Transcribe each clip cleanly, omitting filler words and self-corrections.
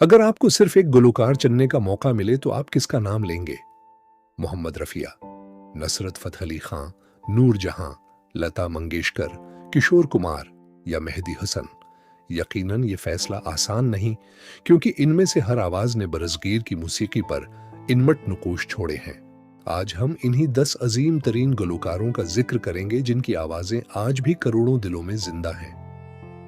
अगर आपको सिर्फ एक गुलकार चुनने का मौका मिले तो आप किसका नाम लेंगे? मोहम्मद रफिया, नसरत फतेह अली खां, नूर जहां, लता मंगेशकर, किशोर कुमार या मेहदी हसन? यकीनन ये फैसला आसान नहीं, क्योंकि इनमें से हर आवाज ने बरसगीर की मौसीकी पर इनमट नुकूश छोड़े हैं। आज हम इन्हीं 10 अजीम तरीन गुलकारों का जिक्र करेंगे जिनकी आवाजें आज भी करोड़ों दिलों में जिंदा हैं।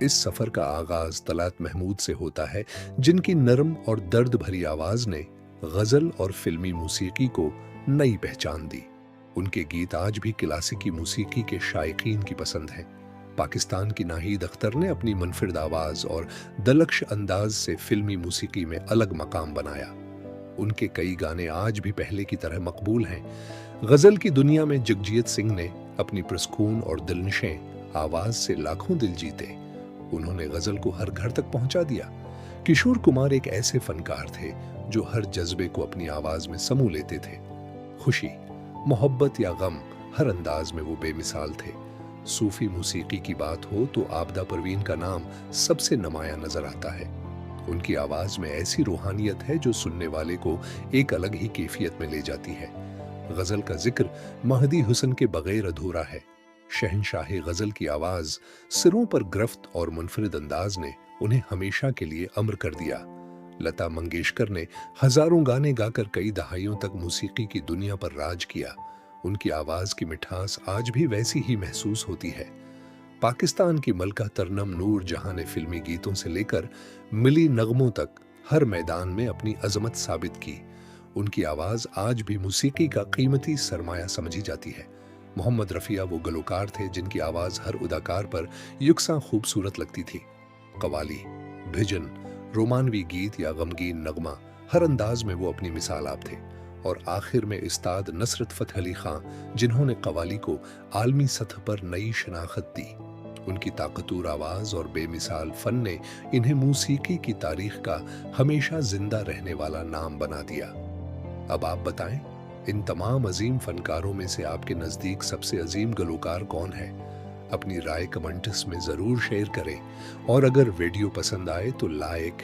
इस सफर का आगाज तलात महमूद से होता है, जिनकी नरम और दर्द भरी आवाज ने गजल और फिल्मी मौसीकी को नई पहचान दी। उनके गीत आज भी क्लासिकी मौसीकी के शायकीन की पसंद हैं। पाकिस्तान की नाहीद अख्तर ने अपनी मुनफरिद आवाज और दलक्श अंदाज से फिल्मी मौसीकी में अलग मकाम बनाया। उनके कई गाने आज भी पहले की तरह मकबूल हैं। गजल की दुनिया में जगजीत सिंह ने अपनी प्रस्कून और दिलनशें आवाज से लाखों दिल जीते। उन्होंने गजल को हर घर तक पहुंचा दिया। किशोर कुमार एक ऐसे फनकार थे जो हर जज्बे को अपनी आवाज में समू लेते थे। खुशी, मोहब्बत या गम, हर अंदाज में वो बेमिसाल थे। सूफी मौसीकी की बात हो तो आबदा परवीन का नाम सबसे नुमाया नजर आता है। उनकी आवाज में ऐसी रूहानियत है जो सुनने वाले को एक अलग ही कैफियत में ले जाती है। गजल का जिक्र महदी हुसन के बगैर अधूरा है। शहनशाह गजल की आवाज, सिरों पर गिरफ्त और मुनफरिद अंदाज ने उन्हें हमेशा के लिए अमर कर दिया। लता मंगेशकर ने हजारों गाने गाकर कई दहाइयों तक मौसीकी की दुनिया पर राज किया। उनकी आवाज की मिठास आज भी वैसी ही महसूस होती है। पाकिस्तान की मलका तरनम नूर जहां ने फिल्मी गीतों से लेकर मिली नगमों तक हर मैदान में अपनी अजमत साबित की। उनकी आवाज आज भी मौसीकी का कीमती सरमाया समझी जाती है। मोहम्मद रफिया वो गुलकार थे जिनकी आवाज हर अदाकार पर युक्सा खूबसूरत लगती थी। कवाली, भिजन, रोमानवी गीत या गमगीन नगमा, हर अंदाज में वो अपनी मिसाल आप थे। और आखिर में उस्ताद नसरत फतेह अली खां, जिन्होंने कवाली को आलमी सतह पर नई शनाख्त दी। उनकी ताकतूर आवाज और बेमिसाल फन ने इन्हें मौसीकी की तारीख का हमेशा जिंदा रहने वाला नाम बना दिया। अब आप बताएं, इन तमाम अजीम फनकारों में से आपके नजदीक सबसे अजीम गुलकार कौन है? अपनी राय कमेंट्स में जरूर शेयर करें, और अगर वीडियो पसंद आए तो लाइक,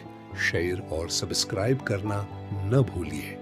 शेयर और सब्सक्राइब करना न भूलिए।